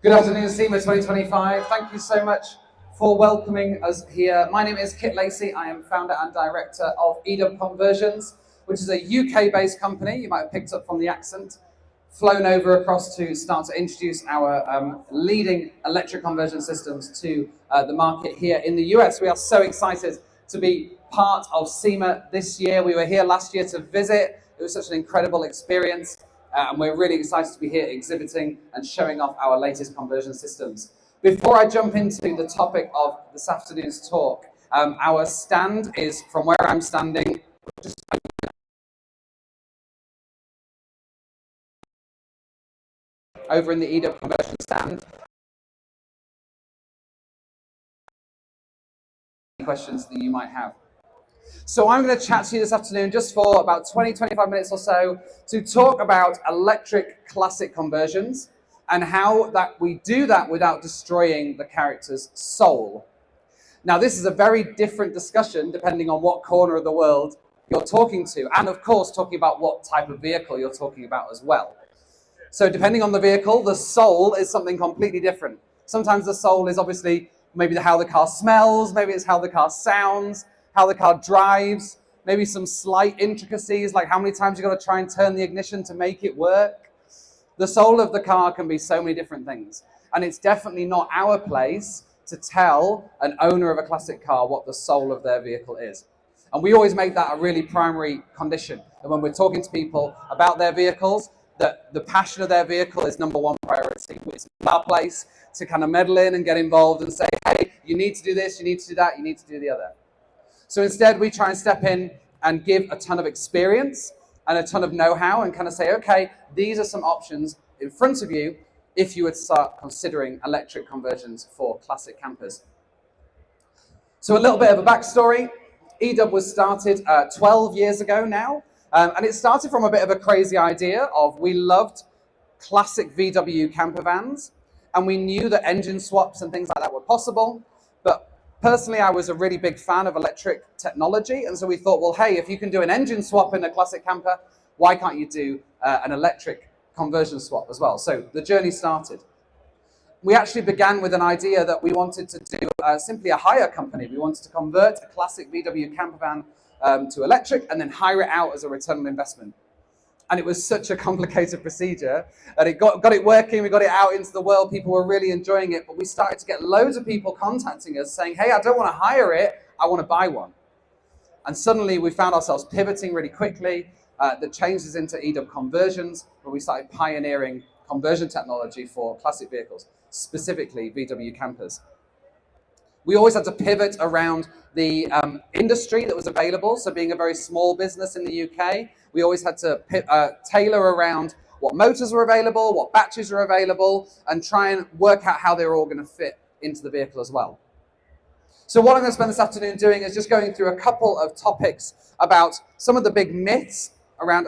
Good afternoon, SEMA 2025. Thank you so much for welcoming us here. My name is Lacey. I am founder and director of eDub Conversions, which is a UK-based company. You might have picked up from the accent. Flown over across to start to introduce our leading electric conversion systems to the market here in the US. We are so excited to be part of SEMA this year. We were here last year to visit. It was such an incredible experience. And we're really excited to be here exhibiting and showing off our latest conversion systems. Before I jump into the topic of this afternoon's talk, our stand is from where I'm standing, just over in the eDub conversion stand. Questions that you might have. So I'm going to chat to you this afternoon just for about 20-25 minutes or so to talk about electric classic conversions and how that we do that without destroying the character's soul. Now, this is a very different discussion depending on what corner of the world you're talking to, and of course talking about what type of vehicle you're talking about as well. So depending on the vehicle, the soul is something completely different. Sometimes the soul is obviously maybe how the car smells, maybe it's how the car sounds, how the car drives, maybe some slight intricacies, like how many times you've got to try and turn the ignition to make it work. The soul of the car can be so many different things. And it's definitely not our place to tell an owner of a classic car what the soul of their vehicle is. And we always make that a really primary condition. And when we're talking to people about their vehicles, that the passion of their vehicle is number one priority. It's not our place to kind of meddle in and get involved and say, hey, you need to do this, you need to do that, you need to do the other. So instead, we try and step in and give a ton of experience and a ton of know-how and kind of say, okay, these are some options in front of you if you would start considering electric conversions for classic campers. So a little bit of a backstory. eDub was started 12 years ago now, and it started from a bit of a crazy idea of we loved classic VW camper vans, and we knew that engine swaps and things like that were possible, but personally, I was a really big fan of electric technology, and so we thought, well, hey, if you can do an engine swap in a classic camper, why can't you do an electric conversion swap as well? So the journey started. We actually began with an idea that we wanted to do simply a hire company. We wanted to convert a classic VW camper van to electric and then hire it out as a return on investment. And it was such a complicated procedure that it got it working, we got it out into the world, people were really enjoying it, but we started to get loads of people contacting us saying, hey, I don't want to hire it, I want to buy one. And suddenly we found ourselves pivoting really quickly, that changes into eDub Conversions, where we started pioneering conversion technology for classic vehicles, specifically VW campers. We always had to pivot around the industry that was available. So being a very small business in the UK, we always had to tailor around what motors were available, what batteries were available, and try and work out how they were all going to fit into the vehicle as well. So what I'm going to spend this afternoon doing is just going through a couple of topics about some of the big myths around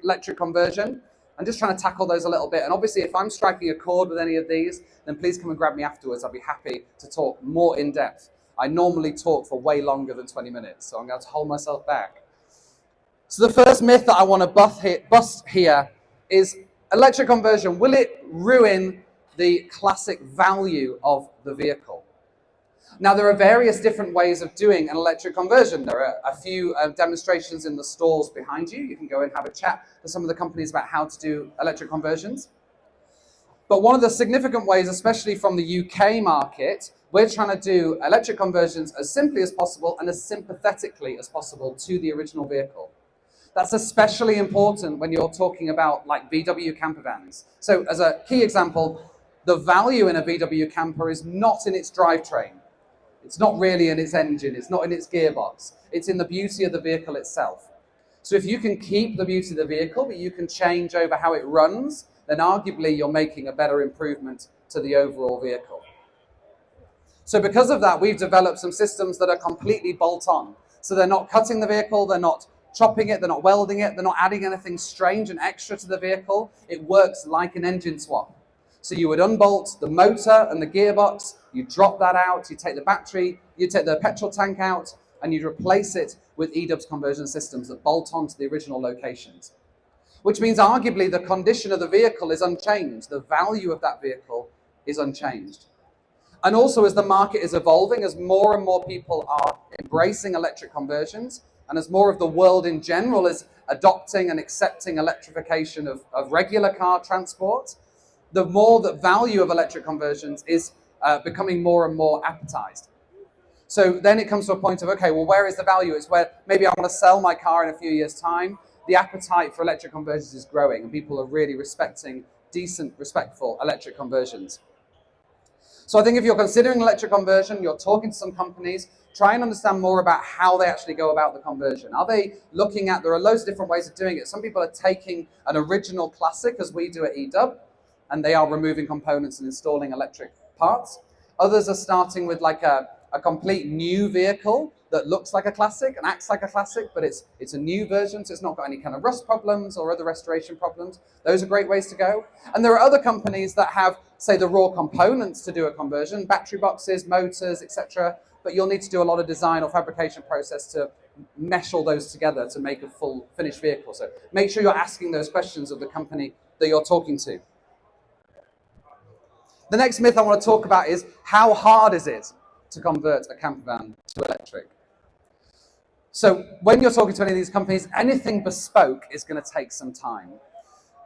electric conversion, and just trying to tackle those a little bit. And obviously, if I'm striking a chord with any of these, then please come and grab me afterwards. I'll be happy to talk more in depth. I normally talk for way longer than 20 minutes, so I'm going to hold myself back. So the first myth that I want to bust here is electric conversion. Will it ruin the classic value of the vehicle? Now, there are various different ways of doing an electric conversion. There are a few demonstrations in the stalls behind you. You can go and have a chat with some of the companies about how to do electric conversions. But one of the significant ways, especially from the UK market, we're trying to do electric conversions as simply as possible and as sympathetically as possible to the original vehicle. That's especially important when you're talking about like VW camper vans. So as a key example, the value in a VW camper is not in its drivetrain. It's not really in its engine. It's not in its gearbox. It's in the beauty of the vehicle itself. So if you can keep the beauty of the vehicle, but you can change over how it runs, then arguably you're making a better improvement to the overall vehicle. So because of that, we've developed some systems that are completely bolt-on. So they're not cutting the vehicle, they're not chopping it, they're not welding it, they're not adding anything strange and extra to the vehicle. It works like an engine swap. So you would unbolt the motor and the gearbox, you drop that out, you take the battery, you take the petrol tank out, and you replace it with eDub's conversion systems that bolt on to the original locations. Which means arguably the condition of the vehicle is unchanged. The value of that vehicle is unchanged. And also, as the market is evolving, as more and more people are embracing electric conversions, and as more of the world in general is adopting and accepting electrification of regular car transport, the more the value of electric conversions is becoming more and more appetized. So then it comes to a point of, okay, well, where is the value? It's where maybe I want to sell my car in a few years' time. The appetite for electric conversions is growing, and people are really respecting decent, respectful electric conversions. So I think if you're considering electric conversion, you're talking to some companies, try and understand more about how they actually go about the conversion. Are they looking at, there are loads of different ways of doing it. Some people are taking an original classic, as we do at eDub, and they are removing components and installing electric parts. Others are starting with like a complete new vehicle that looks like a classic and acts like a classic, but it's a new version, so it's not got any kind of rust problems or other restoration problems. Those are great ways to go. And there are other companies that have, say, the raw components to do a conversion, battery boxes, motors, etc. But you'll need to do a lot of design or fabrication process to mesh all those together to make a full finished vehicle. So make sure you're asking those questions of the company that you're talking to. The next myth I want to talk about is, how hard is it to convert a camper van to electric? So when you're talking to any of these companies, anything bespoke is going to take some time.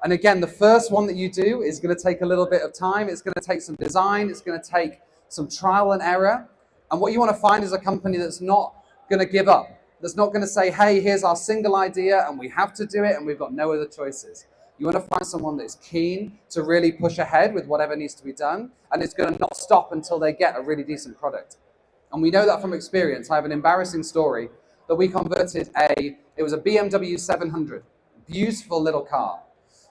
And again, the first one that you do is going to take a little bit of time. It's going to take some design. It's going to take some trial and error. And what you want to find is a company that's not going to give up. That's not going to say, hey, here's our single idea and we have to do it and we've got no other choices. You want to find someone that's keen to really push ahead with whatever needs to be done, and it's going to not stop until they get a really decent product. And we know that from experience. I have an embarrassing story that we converted it was a BMW 700, beautiful little car.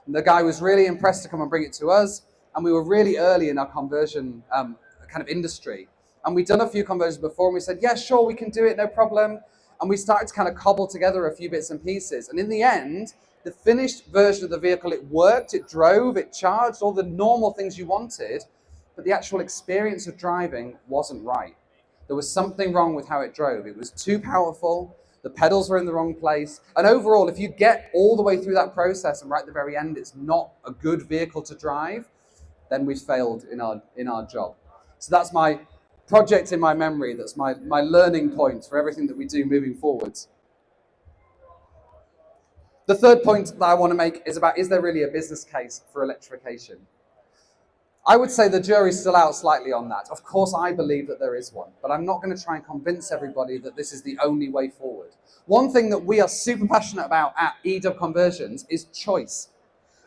And the guy was really impressed to come and bring it to us, and we were really early in our conversion kind of industry. And we'd done a few conversions before, and we said, yeah, sure, we can do it, no problem. And we started to kind of cobble together a few bits and pieces. And in the end, the finished version of the vehicle, it worked, it drove, it charged, all the normal things you wanted, but the actual experience of driving wasn't right. There was something wrong with how it drove. It was too powerful, the pedals were in the wrong place, and overall, if you get all the way through that process and right at the very end, it's not a good vehicle to drive, then we've failed in our job. So that's my project in my memory, that's my learning point for everything that we do moving forwards. The third point that I want to make is about, is there really a business case for electrification? I would say the jury's still out slightly on that. Of course, I believe that there is one, but I'm not going to try and convince everybody that this is the only way forward. One thing that we are super passionate about at eDub Conversions is choice.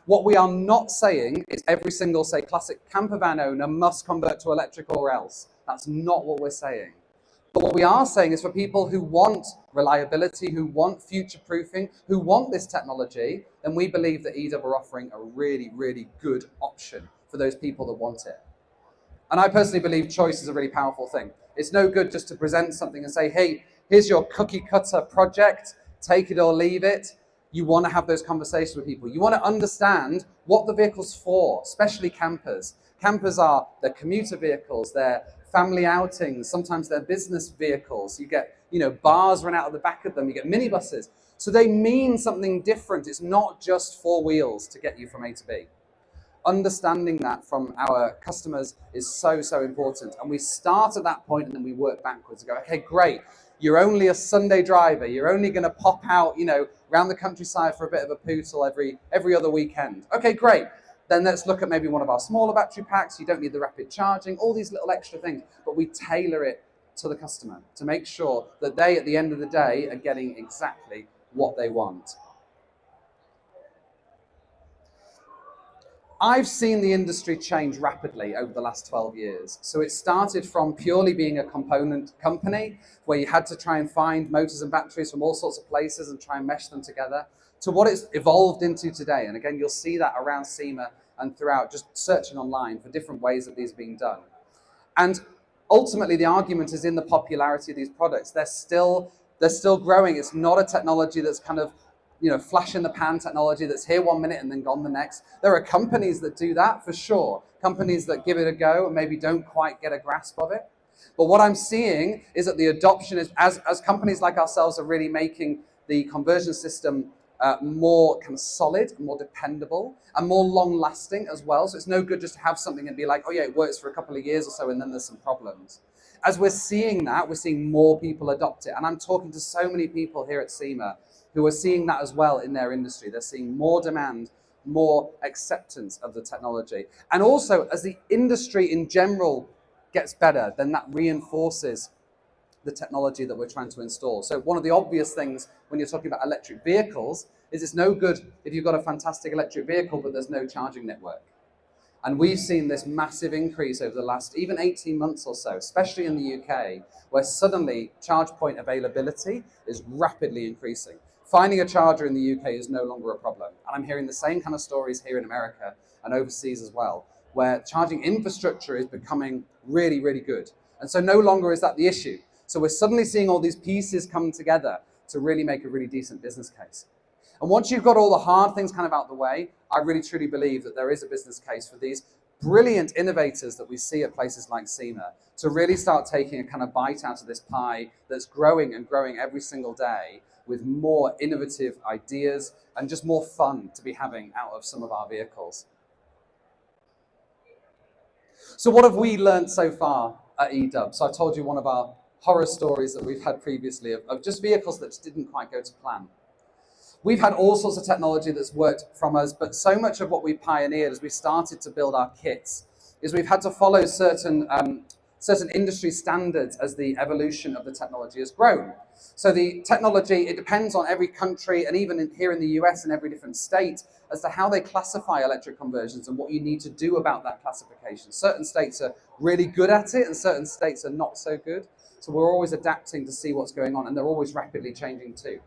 What we are not saying is every single, say, classic camper van owner must convert to electric or else. That's not what we're saying. But what we are saying is for people who want reliability, who want future-proofing, who want this technology, then we believe that eDub are offering a really, really good option for those people that want it. And I personally believe choice is a really powerful thing. It's no good just to present something and say, hey, here's your cookie cutter project, take it or leave it. You want to have those conversations with people. You want to understand what the vehicle's for, especially campers. Campers are their commuter vehicles, their family outings, sometimes they're business vehicles. You get, bars run out of the back of them, you get minibuses. So they mean something different. It's not just four wheels to get you from A to B. Understanding that from our customers is so, so important. And we start at that point and then we work backwards and go, okay, great. You're only a Sunday driver. You're only going to pop out, around the countryside for a bit of a poodle every other weekend. Okay, great. Then let's look at maybe one of our smaller battery packs. You don't need the rapid charging, all these little extra things, but we tailor it to the customer to make sure that they, at the end of the day, are getting exactly what they want. I've seen the industry change rapidly over the last 12 years. So it started from purely being a component company where you had to try and find motors and batteries from all sorts of places and try and mesh them together, to what it's evolved into today. And again, you'll see that around SEMA and throughout, just searching online for different ways that these are being done. And ultimately, the argument is in the popularity of these products. They're still growing. It's not a technology that's kind of, flash in the pan technology that's here 1 minute and then gone the next. There are companies that do that for sure. Companies that give it a go and maybe don't quite get a grasp of it. But what I'm seeing is that the adoption is, as companies like ourselves are really making the conversion system more kind of solid, more dependable, and more long-lasting as well. So it's no good just to have something and be like, oh yeah, it works for a couple of years or so, and then there's some problems. As we're seeing that, we're seeing more people adopt it. And I'm talking to so many people here at SEMA who are seeing that as well in their industry. They're seeing more demand, more acceptance of the technology. And also, as the industry in general gets better, then that reinforces the technology that we're trying to install. So one of the obvious things when you're talking about electric vehicles is it's no good if you've got a fantastic electric vehicle, but there's no charging network. And we've seen this massive increase over the last even 18 months or so, especially in the UK, where suddenly charge point availability is rapidly increasing. Finding a charger in the UK is no longer a problem. And I'm hearing the same kind of stories here in America and overseas as well, where charging infrastructure is becoming really, really good. And so no longer is that the issue. So we're suddenly seeing all these pieces come together to really make a really decent business case. And once you've got all the hard things kind of out the way, I really truly believe that there is a business case for these brilliant innovators that we see at places like SEMA to really start taking a kind of bite out of this pie that's growing and growing every single day with more innovative ideas and just more fun to be having out of some of our vehicles. So what have we learned so far at eDub? So I told you one of our horror stories that we've had previously of just vehicles that just didn't quite go to plan. We've had all sorts of technology that's worked from us, but so much of what we pioneered as we started to build our kits is we've had to follow certain industry standards as the evolution of the technology has grown. So the technology, it depends on every country, and even here in the US and every different state, as to how they classify electric conversions and what you need to do about that classification. Certain states are really good at it and certain states are not so good. So we're always adapting to see what's going on, and they're always rapidly changing too.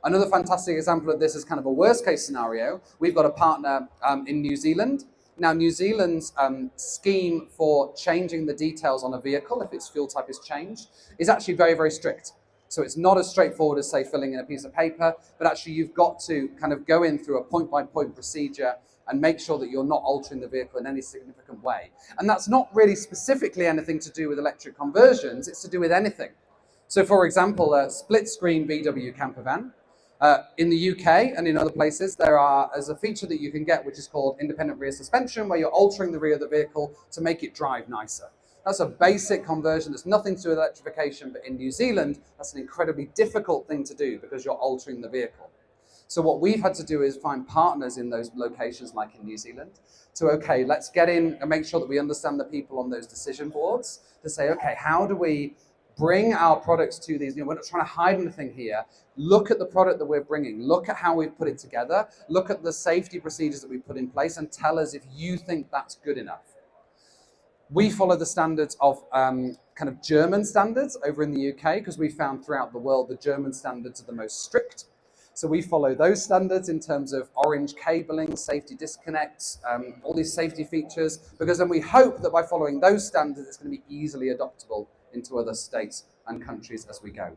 Another fantastic example of this is kind of a worst case scenario. We've got a partner in New Zealand. Now, New Zealand's scheme for changing the details on a vehicle, if its fuel type is changed, is actually very, very strict. So it's not as straightforward as, say, filling in a piece of paper, but actually you've got to kind of go in through a point-by-point procedure and make sure that you're not altering the vehicle in any significant way. And that's not really specifically anything to do with electric conversions, it's to do with anything. So for example, a split-screen VW camper van. In the UK and in other places, there's a feature that you can get which is called independent rear suspension, where you're altering the rear of the vehicle to make it drive nicer. That's a basic conversion. There's nothing to do with electrification, but in New Zealand, that's an incredibly difficult thing to do because you're altering the vehicle. So what we've had to do is find partners in those locations, like in New Zealand, to, okay, let's get in and make sure that we understand the people on those decision boards to say, okay, how do we bring our products to these, we're not trying to hide anything here. Look at the product that we're bringing. Look at how we've put it together. Look at the safety procedures that we put in place and tell us if you think that's good enough. We follow the standards of kind of German standards over in the UK because we found throughout the world the German standards are the most strict. So we follow those standards in terms of orange cabling, safety disconnects, all these safety features, because then we hope that by following those standards, it's going to be easily adoptable into other states and countries as we go.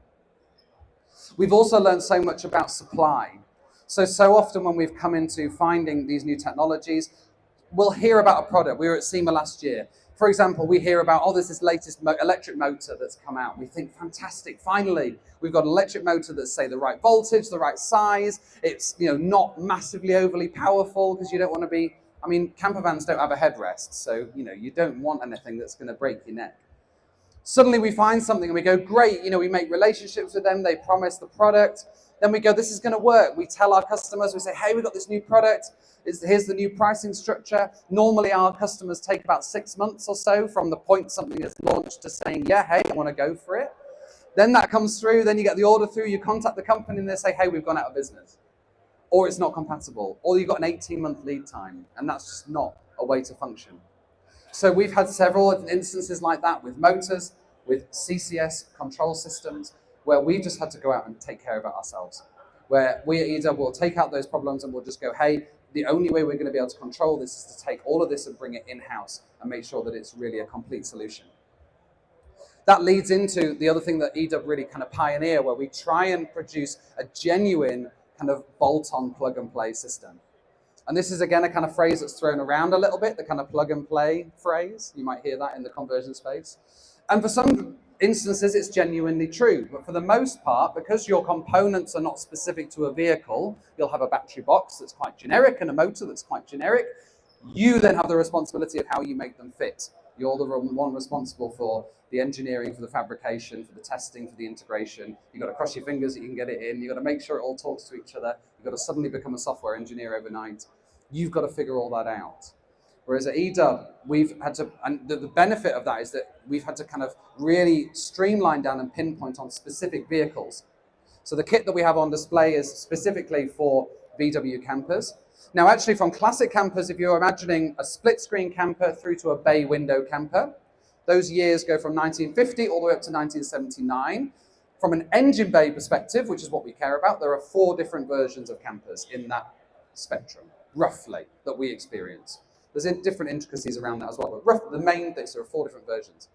We've also learned so much about supply. So often when we've come into finding these new technologies, we'll hear about a product. We were at SEMA last year. For example, we hear about, there's this latest electric motor that's come out. We think, fantastic, finally, we've got an electric motor that's, say, the right voltage, the right size. It's, not massively overly powerful because you don't want to be, camper vans don't have a headrest. So, you don't want anything that's going to break your neck. Suddenly we find something and we go, great, we make relationships with them, they promise the product. Then we go, this is going to work. We tell our customers, we say, hey, we've got this new product. Here's the new pricing structure. Normally our customers take about 6 months or so from the point something is launched to saying, yeah, hey, I want to go for it. Then that comes through, then you get the order through, you contact the company and they say, hey, we've gone out of business. Or it's not compatible. Or you've got an 18-month lead time. And that's just not a way to function. So we've had several instances like that with motors, with CCS control systems, where we just had to go out and take care of it ourselves. Where we at eDub will take out those problems and we'll just go, hey, the only way we're going to be able to control this is to take all of this and bring it in-house and make sure that it's really a complete solution. That leads into the other thing that eDub really kind of pioneer, where we try and produce a genuine kind of bolt-on plug-and-play system. And this is, again, a kind of phrase that's thrown around a little bit, the kind of plug-and-play phrase. You might hear that in the conversion space. And for some instances, it's genuinely true. But for the most part, because your components are not specific to a vehicle, you'll have a battery box that's quite generic and a motor that's quite generic. You then have the responsibility of how you make them fit. You're the one responsible for the engineering, for the fabrication, for the testing, for the integration. You've got to cross your fingers that you can get it in. You've got to make sure it all talks to each other. You've got to suddenly become a software engineer overnight. You've got to figure all that out. Whereas at eDub, we've had to, and the benefit of that is that we've had to kind of really streamline down and pinpoint on specific vehicles. So the kit that we have on display is specifically for VW campers. Now, actually, from classic campers, if you're imagining a split-screen camper through to a bay window camper, those years go from 1950 all the way up to 1979. From an engine bay perspective, which is what we care about, there are 4 different versions of campers in that spectrum, roughly, that we experience. There's different intricacies around that as well, but roughly the main things, there are 4 different versions.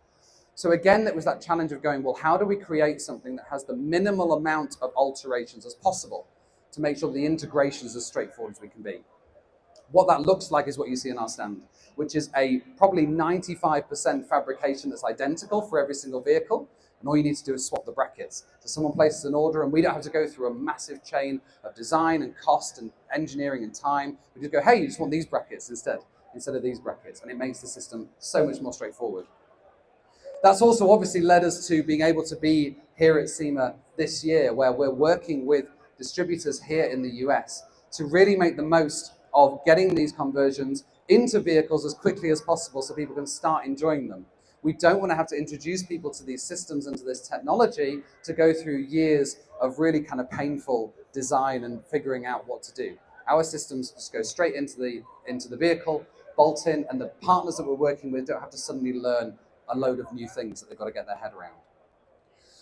So again, there was that challenge of going, well, how do we create something that has the minimal amount of alterations as possible to make sure the integration is as straightforward as we can be? What that looks like is what you see in our stand, which is a probably 95% fabrication that's identical for every single vehicle. And all you need to do is swap the brackets. So someone places an order and we don't have to go through a massive chain of design and cost and engineering and time. We just go, hey, you just want these brackets instead of these brackets. And it makes the system so much more straightforward. That's also obviously led us to being able to be here at SEMA this year, where we're working with distributors here in the US to really make the most of getting these conversions into vehicles as quickly as possible so people can start enjoying them. We don't want to have to introduce people to these systems and to this technology to go through years of really kind of painful design and figuring out what to do. Our systems just go straight into the vehicle, bolt in, and the partners that we're working with don't have to suddenly learn a load of new things that they've got to get their head around.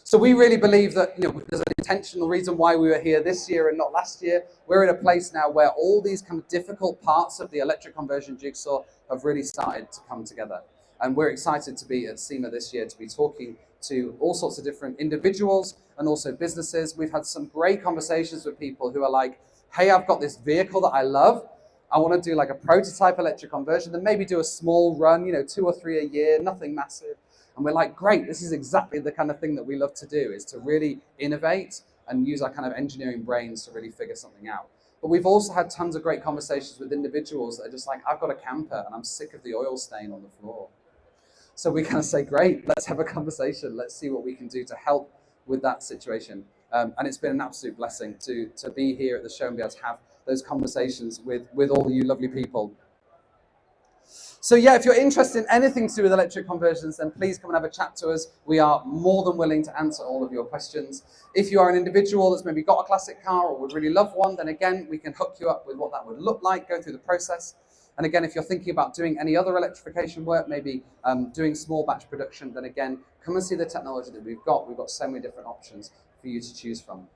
So we really believe that there's an intentional reason why we were here this year and not last year. We're in a place now where all these kind of difficult parts of the electric conversion jigsaw have really started to come together. And we're excited to be at SEMA this year to be talking to all sorts of different individuals and also businesses. We've had some great conversations with people who are like, hey, I've got this vehicle that I love. I want to do like a prototype electric conversion, then maybe do a small run, 2 or 3 a year, nothing massive. And we're like, great, this is exactly the kind of thing that we love to do, is to really innovate and use our kind of engineering brains to really figure something out. But we've also had tons of great conversations with individuals that are just like, I've got a camper and I'm sick of the oil stain on the floor. So we kind of say, great, let's have a conversation. Let's see what we can do to help with that situation. And it's been an absolute blessing to be here at the show and be able to have those conversations with all you lovely people. So yeah, if you're interested in anything to do with electric conversions, then please come and have a chat to us. We are more than willing to answer all of your questions. If you are an individual that's maybe got a classic car or would really love one, then again, we can hook you up with what that would look like, go through the process. And again, if you're thinking about doing any other electrification work, maybe doing small batch production, then again, come and see the technology that we've got. We've got so many different options for you to choose from.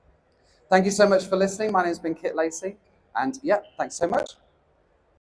Thank you so much for listening. My name's been Kit Lacey. And yeah, thanks so much.